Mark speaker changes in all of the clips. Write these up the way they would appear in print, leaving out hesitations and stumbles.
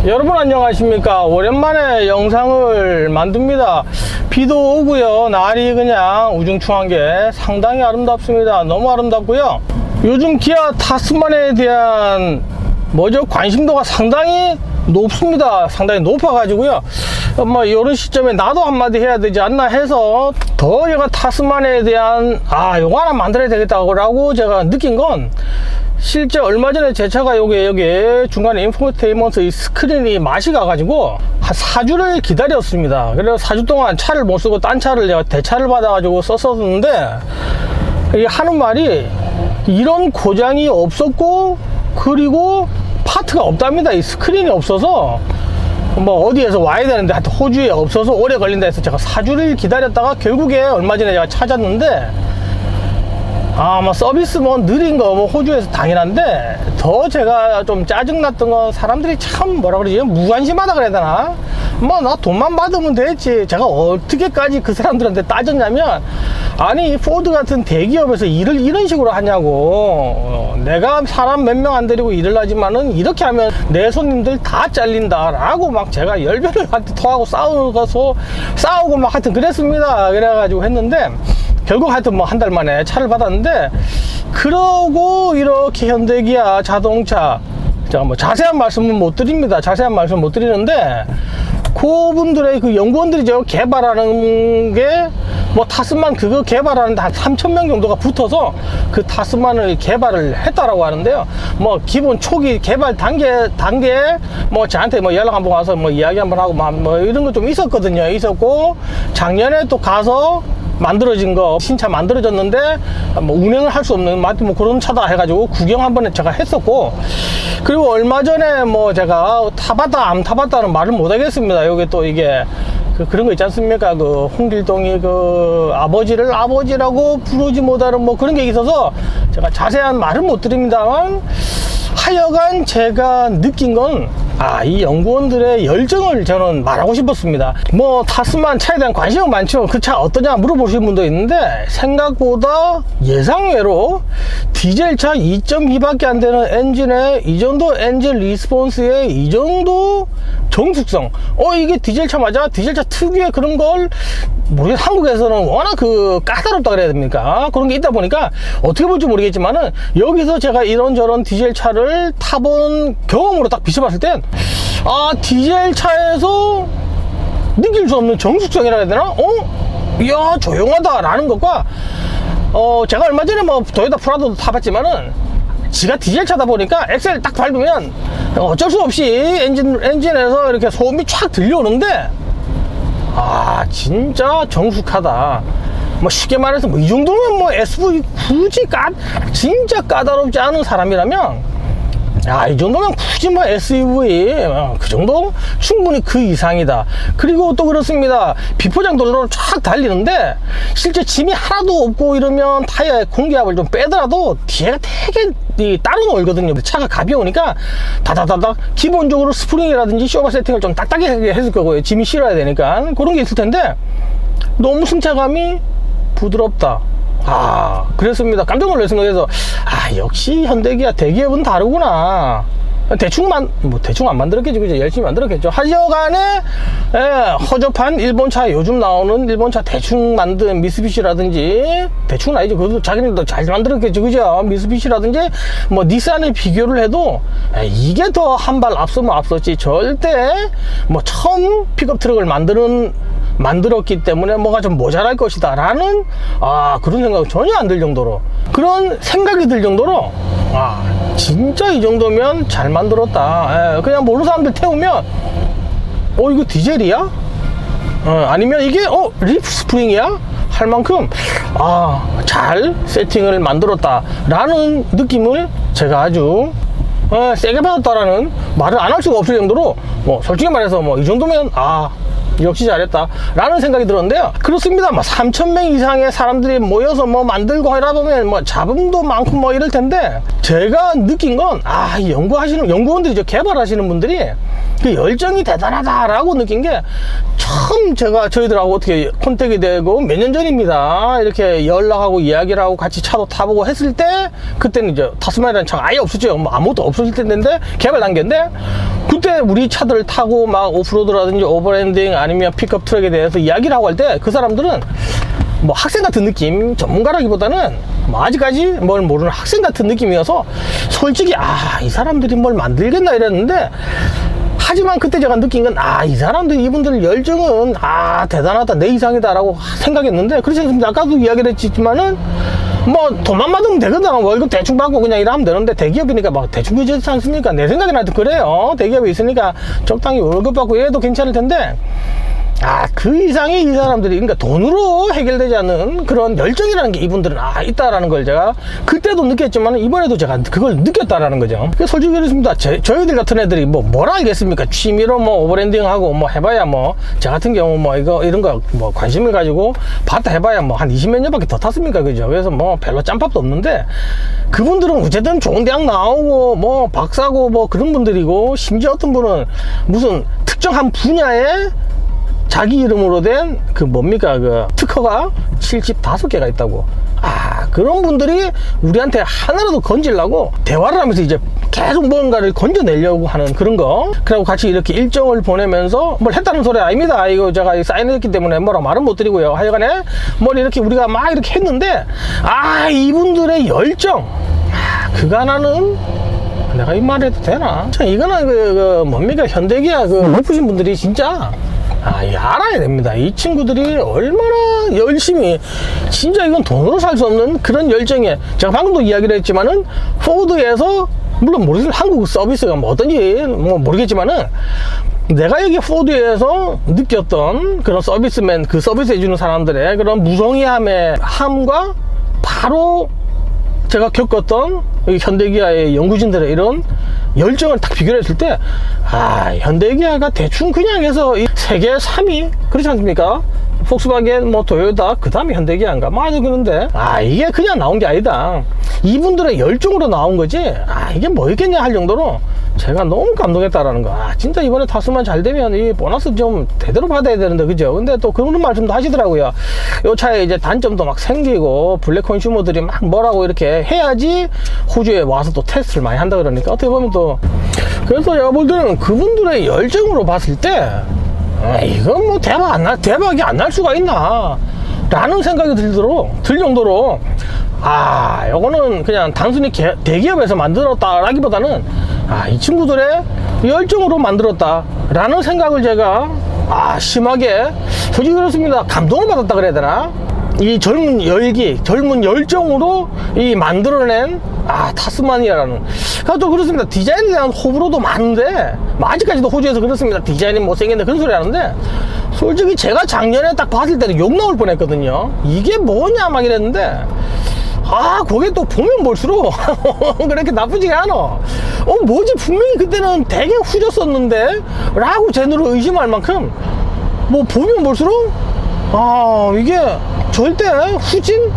Speaker 1: 여러분 안녕하십니까. 오랜만에 영상을 만듭니다. 비도 오고요, 날이 그냥 우중충한 게 상당히 아름답습니다. 너무 아름답고요, 요즘 기아 타스만에 대한 관심도가 상당히 높습니다. 상당히 높아 가지고요, 이런 시점에 나도 한마디 해야 되지 않나 해서 더 제가 타스만에 대한 요거 하나 만들어야 되겠다고 제가 느낀 건, 실제 얼마 전에 제 차가 여기 중간에 인포테인먼트 이 스크린이 맛이 가가지고 한 4주를 기다렸습니다. 그래서 4주 동안 차를 못 쓰고 딴 차를 제가 대차를 받아가지고 썼었는데, 이게 하는 말이 이런 고장이 없었고, 그리고 파트가 없답니다. 이 스크린이 없어서 어디에서 와야 되는데 하여튼 호주에 없어서 오래 걸린다 해서 제가 4주를 기다렸다가 결국에 얼마 전에 제가 찾았는데, 서비스 느린 거 호주에서 당연한데, 더 제가 좀 짜증났던 건 사람들이 참 무관심하다 그래야 되나? 나 돈만 받으면 되지. 제가 어떻게까지 그 사람들한테 따졌냐면, 아니 포드 같은 대기업에서 일을 이런 식으로 하냐고. 내가 사람 몇 명 안 데리고 일을 하지만은 이렇게 하면 내 손님들 다 잘린다 라고 제가 열변을 토하고 싸우고 하여튼 그랬습니다. 그래가지고 했는데, 결국 하여튼 한 달 만에 차를 받았는데, 그러고 이렇게 현대기아 자동차, 제가 자세한 말씀은 못 드립니다. 자세한 말씀 못 드리는데, 그분들의 그 연구원들이죠, 개발하는 게 타스만 그거 개발하는데 한 3,000명 정도가 붙어서 그 타스만을 개발을 했다라고 하는데요. 기본 초기 개발 단계 저한테 연락 한번 와서 이야기 한번 하고 이런 거 좀 있었고, 작년에 또 가서 만들어진 거, 신차 만들어졌는데 운행을 할 수 없는 그런 차다 해가지고 구경 한번 제가 했었고, 그리고 얼마 전에 제가 타봤다 안 타봤다는 말을 못 하겠습니다. 여기 또 이게 그런 거 있지 않습니까? 그 홍길동이 그 아버지를 아버지라고 부르지 못하는 그런 게 있어서 제가 자세한 말은 못 드립니다만, 하여간 제가 느낀 건 이 연구원들의 열정을 저는 말하고 싶었습니다. 타스만 차에 대한 관심은 많죠. 그 차 어떠냐 물어보시는 분도 있는데, 생각보다 예상외로 디젤차 2.2밖에 안 되는 엔진에 이 정도 엔진 리스폰스에 이 정도 정숙성, 이게 디젤차 맞아? 디젤차 특유의 그런 걸 한국에서는 워낙 까다롭다 그래야 됩니까? 그런 게 있다 보니까 어떻게 볼지 모르겠지만은, 여기서 제가 이런저런 디젤 차를 타본 경험으로 딱 비춰봤을 땐 디젤차에서 느낄 수 없는 정숙성이라 해야 되나? 이야, 조용하다 라는 것과, 제가 얼마 전에 도요타 프라도도 타봤지만은, 지가 디젤차다 보니까 엑셀 딱 밟으면 어쩔 수 없이 엔진에서 이렇게 소음이 촥 들려오는데, 진짜 정숙하다. 쉽게 말해서 이 정도면 SUV 굳이 진짜 까다롭지 않은 사람이라면, 이 정도면 굳이 SUV 그 정도 충분히 그 이상이다. 그리고 또 그렇습니다. 비포장 도로로 쫙 달리는데, 실제 짐이 하나도 없고 이러면 타이어에 공기압을 좀 빼더라도 뒤에가 되게 따로 놀거든요. 차가 가벼우니까 다다다닥 기본적으로 스프링이라든지 쇼바 세팅을 좀 딱딱하게 했을 거고요. 짐이 실어야 되니까 그런 게 있을 텐데, 너무 승차감이 부드럽다. 그랬습니다. 깜짝 놀랐습니다. 그래서 역시 현대기아 대기업은 다르구나. 대충 안 만들었겠죠. 그죠? 열심히 만들었겠죠. 하여간에 허접한 일본차, 요즘 나오는 일본차 대충 만든 미쓰비시라든지, 대충은 아니죠. 그것도 자기네들도 잘 만들었겠죠. 그죠? 미쓰비시라든지 닛산을 비교를 해도 이게 더 한 발 앞서면 앞섰지, 절대 처음 픽업 트럭을 만들었기 때문에 뭐가 좀 모자랄 것이다 라는 그런 생각이 전혀 안 들 정도로, 그런 생각이 들 정도로, 진짜 이 정도면 잘 만들었다. 그냥 모르는 사람들 태우면 이거 디젤이야? 아니면 이게 리프 스프링이야? 할 만큼 잘 세팅을 만들었다 라는 느낌을 제가 아주 세게 받았다라는 말을 안 할 수가 없을 정도로, 솔직히 말해서 이 정도면 역시 잘했다 라는 생각이 들었는데요. 그렇습니다. 3,000명 이상의 사람들이 모여서 뭐 만들고 하다 보면 뭐 잡음도 많고 뭐 이럴 텐데, 제가 느낀 건 연구원들이죠. 개발하시는 분들이 그 열정이 대단하다라고 느낀 게, 처음 저희들하고 어떻게 컨택이 되고 몇 년 전입니다. 이렇게 연락하고 이야기를 하고 같이 차도 타보고 했을 때, 그때는 이제 타스마니아라는 차가 아예 없었죠. 뭐 아무것도 없었을 때인데, 개발 단계인데, 그때 우리 차들을 타고 막 오프로드라든지 오버랜딩 아니면 픽업 트럭에 대해서 이야기를 하고 할 때, 그 사람들은 뭐 학생 같은 느낌, 전문가라기보다는 뭐 아직까지 뭘 모르는 학생 같은 느낌이어서 솔직히 이 사람들이 뭘 만들겠나 이랬는데, 하지만 그때 제가 느낀 건, 이 사람들, 이분들 열정은 대단하다, 내 이상이다 라고 생각했는데, 그렇지 않습니다. 아까도 이야기를 했지만은 뭐 돈만 받으면 되거든. 월급 대충 받고 그냥 일하면 되는데, 대기업이니까 막 대충 그렇지 않습니까? 내 생각에는 하여튼 그래요. 대기업이 있으니까 적당히 월급 받고 이래도 괜찮을 텐데, 그 이상의 이 사람들이, 그러니까 돈으로 해결되지 않는 그런 열정이라는 게 이분들은 있다라는 걸 제가 그때도 느꼈지만 이번에도 제가 그걸 느꼈다라는 거죠. 솔직히 그렇습니다. 저희들 같은 애들이 뭘 알겠습니까? 취미로 뭐 오버랜딩하고 뭐 해봐야 뭐, 저 같은 경우 뭐 이런 거 뭐 관심을 가지고 봤다 해봐야 뭐 한 20몇 년밖에 더 탔습니까? 그죠? 그래서 뭐 별로 짬밥도 없는데, 그분들은 어쨌든 좋은 대학 나오고 뭐 박사고 뭐 그런 분들이고, 심지어 어떤 분은 무슨 특정한 분야에 자기 이름으로 된 그 특허가 75개가 있다고. 그런 분들이 우리한테 하나라도 건지려고 대화를 하면서 이제 계속 뭔가를 건져내려고 하는 그런 거. 그리고 같이 이렇게 일정을 보내면서 뭘 했다는 소리 아닙니다. 이거 제가 사인했기 때문에 뭐라고 말은 못 드리고요. 하여간에 뭘 이렇게 우리가 막 이렇게 했는데, 이분들의 열정, 그거 하나는 내가 이 말 해도 되나? 참, 이거는 현대기아 높으신 분들이 진짜 알아야 됩니다. 이 친구들이 얼마나 열심히, 진짜 이건 돈으로 살 수 없는 그런 열정에, 제가 방금도 이야기를 했지만은, 포드에서, 물론 모르겠습니다. 한국 서비스가 뭐 어떤지 뭐 모르겠지만은, 내가 여기 포드에서 느꼈던 그런 서비스맨, 그 서비스 해주는 사람들의 그런 무성의함과 바로 제가 겪었던 현대기아의 연구진들의 이런 열정을 딱 비교를 했을 때, 현대기아가 대충 그냥 해서 세계 3위 그렇지 않습니까? 폭스바겐, 뭐 토요타, 그 다음에 현대기아인가 뭐 아주 그런데, 이게 그냥 나온 게 아니다. 이분들의 열정으로 나온 거지, 이게 뭐 있겠냐 할 정도로 제가 너무 감동했다라는 거. 진짜 이번에 타스만 잘 되면 이 보너스 좀 제대로 받아야 되는데, 그죠? 근데 또 그런 말씀도 하시더라고요. 요 차에 이제 단점도 막 생기고, 블랙 컨슈머들이 막 뭐라고 이렇게 해야지 호주에 와서 또 테스트를 많이 한다 그러니까, 어떻게 보면 또, 그래서 제가 볼 때는 그분들의 열정으로 봤을 때, 이건 뭐 대박이 안 날 수가 있나 라는 생각이 들 정도로, 요거는 그냥 단순히 대기업에서 만들었다 라기보다는, 이 친구들의 열정으로 만들었다 라는 생각을 제가 심하게, 솔직히 그렇습니다. 감동을 받았다 그래야 되나? 이 젊은 열기, 젊은 열정으로 이 만들어낸 타스마니아라는. 또 그렇습니다. 디자인에 대한 호불호도 많은데, 아직까지도 호주에서 그렇습니다. 디자인이 못생겼는데 그런 소리 하는데, 솔직히 제가 작년에 딱 봤을 때는 욕 나올 뻔했거든요. 이게 뭐냐 막 이랬는데, 그게 또 보면 볼수록 그렇게 나쁘지가 않아. 뭐지, 분명히 그때는 되게 후졌었는데 라고 제 눈으로 의심할 만큼, 뭐 보면 볼수록 이게 절대 후진?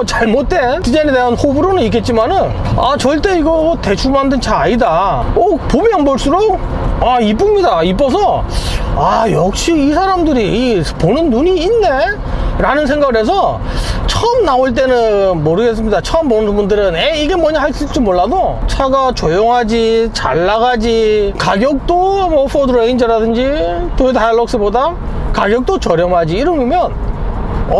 Speaker 1: 잘못된 디자인에 대한 호불호는 있겠지만은, 절대 이거 대충 만든 차 아니다. 보면 볼수록 이쁩니다. 이뻐서 역시 이 사람들이 보는 눈이 있네 라는 생각을 해서, 처음 나올 때는 모르겠습니다. 처음 보는 분들은 이게 뭐냐 할지 몰라도, 차가 조용하지, 잘 나가지, 가격도 뭐 포드 레인저라든지 토요타 하일럭스보다 가격도 저렴하지 이러면,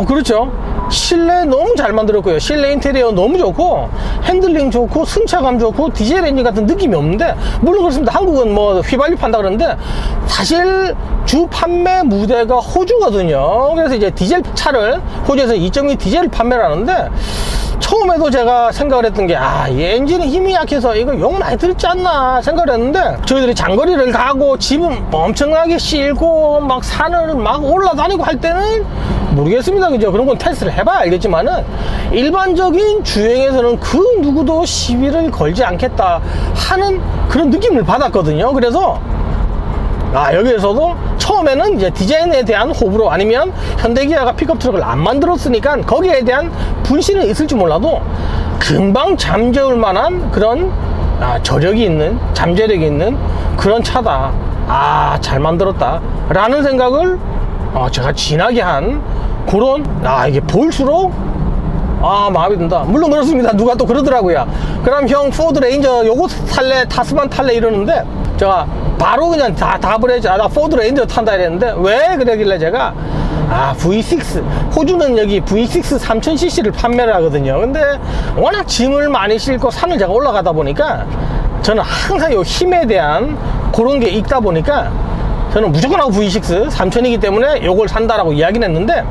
Speaker 1: 그렇죠. 실내 너무 잘 만들었고요. 실내 인테리어 너무 좋고, 핸들링 좋고, 승차감 좋고, 디젤 엔진 같은 느낌이 없는데, 물론 그렇습니다. 한국은 뭐 휘발유 판다 그러는데, 사실 주 판매 무대가 호주거든요. 그래서 이제 디젤 차를 호주에서 2.2 디젤 판매를 하는데, 처음에도 제가 생각을 했던 게, 이 엔진이 힘이 약해서 이거 욕 많이 들었지 않나 생각을 했는데, 저희들이 장거리를 가고 집은 엄청나게 싣고 막 산을 막 올라다니고 할 때는 모르겠습니다. 그죠? 그런 건 테스트를 해봐야 알겠지만은, 일반적인 주행에서는 그 누구도 시비를 걸지 않겠다 하는 그런 느낌을 받았거든요. 그래서 여기에서도 처음에는 이제 디자인에 대한 호불호, 아니면 현대기아가 픽업 트럭을 안 만들었으니까 거기에 대한 분신은 있을지 몰라도 금방 잠재울 만한 그런 저력이 있는, 잠재력이 있는 그런 차다. 잘 만들었다 라는 생각을 제가 진하게 한 그런, 이게 볼수록 마음에 든다. 물론 그렇습니다. 누가 또 그러더라고요. 그럼 형 포드 레인저 요거 탈래, 타스만 탈래 이러는데, 제가 바로 그냥 답을 했죠. 나 포드 레인저 탄다 이랬는데, 왜 그러길래 제가 V6, 호주는 여기 V6 3000cc를 판매를 하거든요. 근데 워낙 짐을 많이 싣고 산을 제가 올라가다 보니까 저는 항상 요 힘에 대한 그런 게 있다 보니까 저는 무조건 하고 V6 3000이기 때문에 요걸 산다라고 이야기는 했는데,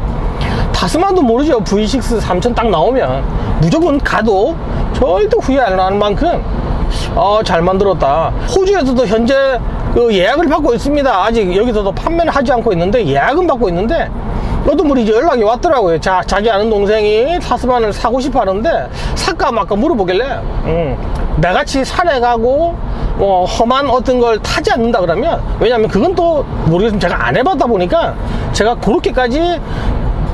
Speaker 1: 타스만도 모르죠. V6 3000 딱 나오면 무조건 가도 절대 후회 안 하는 만큼 잘 만들었다. 호주에서도 현재 그 예약을 받고 있습니다. 아직 여기서도 판매는 하지 않고 있는데 예약은 받고 있는데, 어떤 분이 이제 연락이 왔더라고요. 자기 아는 동생이 타스만을 사고 싶어 하는데 살까 말까 물어보길래 나같이 산에 가고 험한 어떤 걸 타지 않는다 그러면, 왜냐면 그건 또 모르겠으면 제가 안 해봤다 보니까 제가 그렇게까지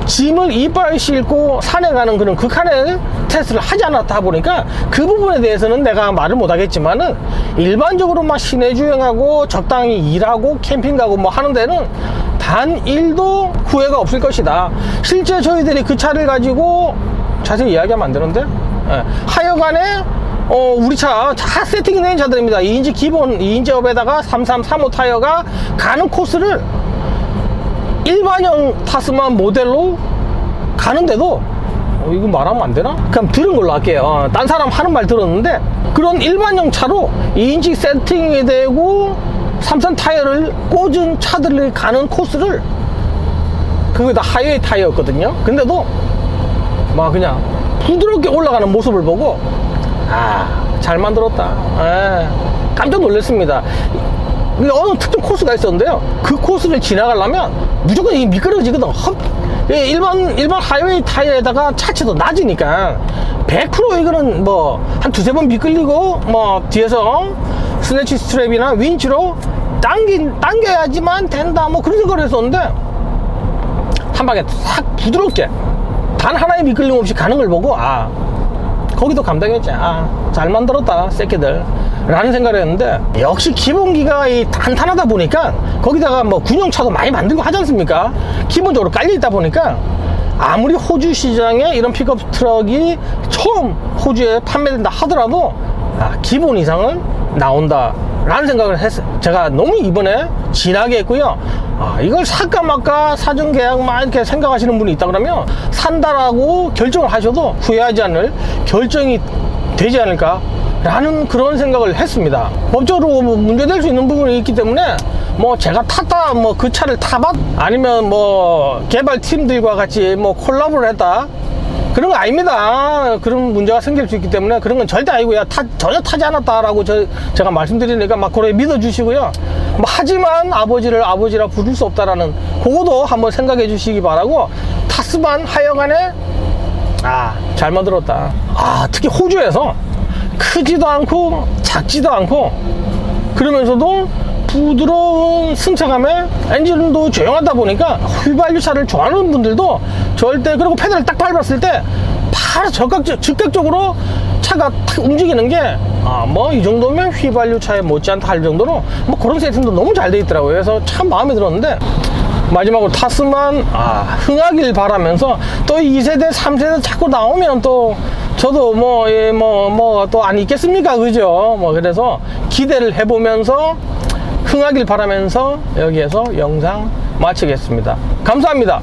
Speaker 1: 짐을 이빨 싣고 산에 가는 그런 극한의 테스트를 하지 않았다 보니까 그 부분에 대해서는 내가 말을 못 하겠지만은, 일반적으로 막 시내 주행하고 적당히 일하고 캠핑 가고 뭐 하는 데는 단 1도 후회가 없을 것이다. 실제 저희들이 그 차를 가지고 자세히 이야기하면 안 되는데, 하여간에 우리 차 다 세팅이 된 차들입니다. 2인치 기본 2인치 업에다가 3335 타이어가 가는 코스를 일반형 타스만 모델로 가는데도 이거 말하면 안 되나? 그냥 들은 걸로 할게요. 딴 사람 하는 말 들었는데, 그런 일반형 차로 2인치 세팅이 되고 33 타이어를 꽂은 차들이 가는 코스를, 그게 다 하이웨이 타이어였거든요. 근데도 막 그냥 부드럽게 올라가는 모습을 보고 잘 만들었다. 깜짝 놀랐습니다. 근데 어느 특정 코스가 있었는데요, 그 코스를 지나가려면 무조건 이게 미끄러지거든. 일반 하이웨이 타이어에다가 차체도 낮으니까 100% 이거는 뭐 한 두세 번 미끌리고 뭐 뒤에서 스네치 스트랩이나 윈치로 당겨야지만 된다, 뭐 그런 생각을 했었는데, 한 방에 싹 부드럽게 단 하나의 미끌림 없이 가는 걸 보고 거기도 감당했지. 잘 만들었다 새끼들 라는 생각을 했는데, 역시 기본기가 탄탄하다 보니까, 거기다가 뭐 군용차도 많이 만들고 하지 않습니까? 기본적으로 깔려있다 보니까 아무리 호주 시장에 이런 픽업 트럭이 처음 호주에 판매된다 하더라도 기본 이상은 나온다 라는 생각을 했어요. 제가 너무 이번에 진하게 했고요. 이걸 살까 말까 사전 계약만 이렇게 생각하시는 분이 있다 그러면, 산다라고 결정을 하셔도 후회하지 않을 결정이 되지 않을까 라는 그런 생각을 했습니다. 법적으로 문제될 수 있는 부분이 있기 때문에, 뭐 제가 탔다, 뭐 그 차를 타봤, 아니면 뭐 개발팀들과 같이 뭐 콜라보를 했다, 그런 거 아닙니다. 그런 문제가 생길 수 있기 때문에 그런 건 절대 아니고요. 전혀 타지 않았다라고 제가 말씀드리니까 막 그래 믿어주시고요. 뭐 하지만 아버지를 아버지라 부를 수 없다라는 그거도 한번 생각해 주시기 바라고, 타스만 하여간에 잘 만들었다. 특히 호주에서 크지도 않고 작지도 않고 그러면서도 부드러운 승차감에 엔진도 조용하다 보니까 휘발유차를 좋아하는 분들도 절대, 그리고 페달을 딱 밟았을 때 바로 즉각적으로 차가 탁 움직이는 게 뭐 이 정도면 휘발유차에 못지않다 할 정도로 뭐 그런 세팅도 너무 잘 돼 있더라고요. 그래서 참 마음에 들었는데, 마지막으로 타스만 흥하길 바라면서, 또 2세대 3세대 자꾸 나오면 또 저도 또 안 있겠습니까, 그죠? 뭐 그래서 기대를 해보면서 흥하길 바라면서 여기에서 영상 마치겠습니다. 감사합니다.